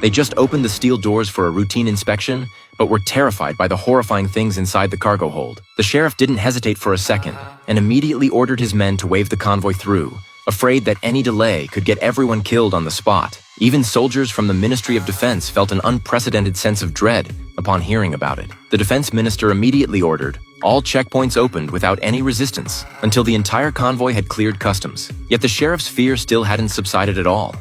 They just opened the steel doors for a routine inspection, but were terrified by the horrifying things inside the cargo hold. The sheriff didn't hesitate for a second and immediately ordered his men to wave the convoy through, afraid that any delay could get everyone killed on the spot. Even soldiers from the Ministry of Defense felt an unprecedented sense of dread upon hearing about it. The defense minister immediately ordered all checkpoints opened without any resistance until the entire convoy had cleared customs. Yet the sheriff's fear still hadn't subsided at all.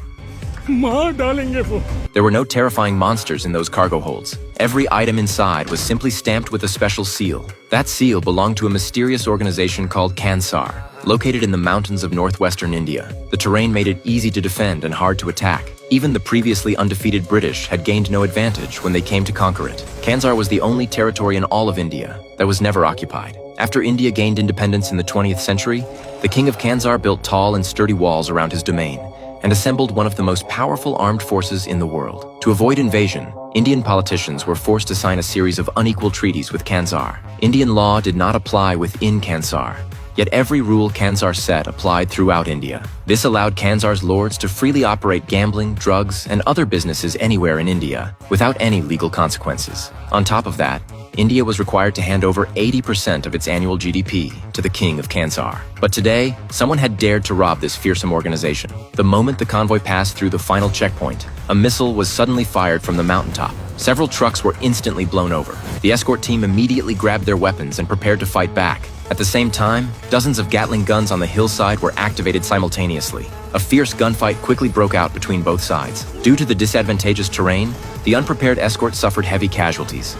There were no terrifying monsters in those cargo holds. Every item inside was simply stamped with a special seal. That seal belonged to a mysterious organization called Kansar, located in the mountains of northwestern India. The terrain made it easy to defend and hard to attack. Even the previously undefeated British had gained no advantage when they came to conquer it. Kansar was the only territory in all of India that was never occupied. After India gained independence in the 20th century, the king of Kansar built tall and sturdy walls around his domain and assembled one of the most powerful armed forces in the world. To avoid invasion, Indian politicians were forced to sign a series of unequal treaties with Kansar. Indian law did not apply within Kansar, yet every rule Kansar set applied throughout India. This allowed Kansar's lords to freely operate gambling, drugs, and other businesses anywhere in India without any legal consequences. On top of that, India was required to hand over 80% of its annual GDP to the king of Kansar. But today, someone had dared to rob this fearsome organization. The moment the convoy passed through the final checkpoint, a missile was suddenly fired from the mountaintop. Several trucks were instantly blown over. The escort team immediately grabbed their weapons and prepared to fight back. At the same time, dozens of Gatling guns on the hillside were activated simultaneously. A fierce gunfight quickly broke out between both sides. Due to the disadvantageous terrain, the unprepared escort suffered heavy casualties.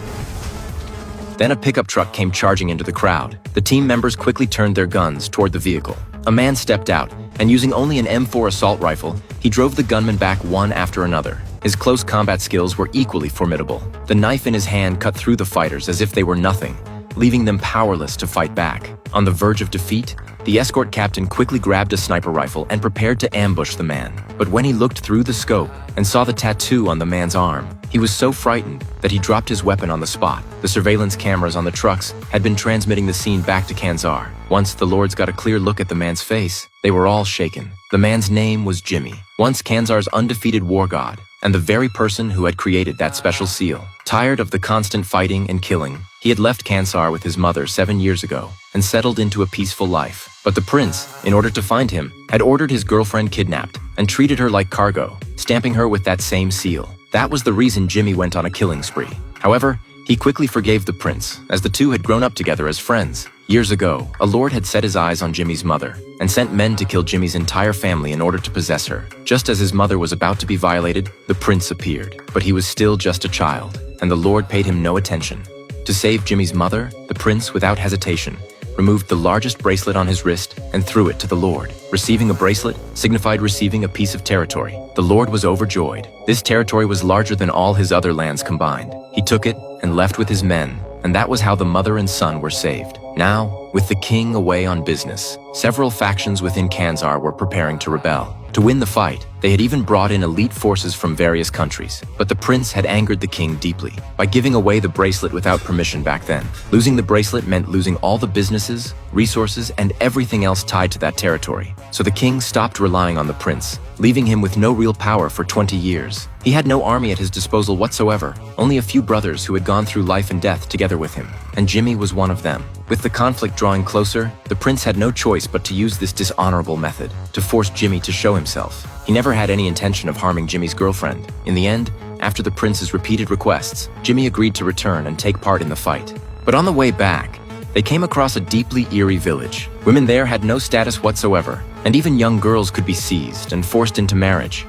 Then a pickup truck came charging into the crowd. The team members quickly turned their guns toward the vehicle. A man stepped out, and using only an M4 assault rifle, he drove the gunman back one after another. His close combat skills were equally formidable. The knife in his hand cut through the fighters as if they were nothing, leaving them powerless to fight back. On the verge of defeat, the escort captain quickly grabbed a sniper rifle and prepared to ambush the man. But when he looked through the scope and saw the tattoo on the man's arm, he was so frightened that he dropped his weapon on the spot. The surveillance cameras on the trucks had been transmitting the scene back to Kansar. Once the lords got a clear look at the man's face, they were all shaken. The man's name was Jimmy, once Kansar's undefeated war god, and the very person who had created that special seal. Tired of the constant fighting and killing, he had left Kansar with his mother 7 years ago and settled into a peaceful life. But the prince, in order to find him, had ordered his girlfriend kidnapped and treated her like cargo, stamping her with that same seal. That was the reason Jimmy went on a killing spree. However, he quickly forgave the prince, as the two had grown up together as friends. Years ago, a lord had set his eyes on Jimmy's mother and sent men to kill Jimmy's entire family in order to possess her. Just as his mother was about to be violated, the prince appeared. But he was still just a child, and the lord paid him no attention. To save Jimmy's mother, the prince, without hesitation, removed the largest bracelet on his wrist and threw it to the lord. Receiving a bracelet signified receiving a piece of territory. The lord was overjoyed. This territory was larger than all his other lands combined. He took it and left with his men, and that was how the mother and son were saved. Now, with the king away on business, several factions within Kansar were preparing to rebel. To win the fight, they had even brought in elite forces from various countries. But the prince had angered the king deeply by giving away the bracelet without permission back then. Losing the bracelet meant losing all the businesses, resources, and everything else tied to that territory. So the king stopped relying on the prince, leaving him with no real power for 20 years. He had no army at his disposal whatsoever, only a few brothers who had gone through life and death together with him, and Jimmy was one of them. With the conflict drawing closer, the prince had no choice but to use this dishonorable method to force Jimmy to show himself. He never had any intention of harming Jimmy's girlfriend. In the end, after the prince's repeated requests, Jimmy agreed to return and take part in the fight. But on the way back, they came across a deeply eerie village. Women there had no status whatsoever, and even young girls could be seized and forced into marriage.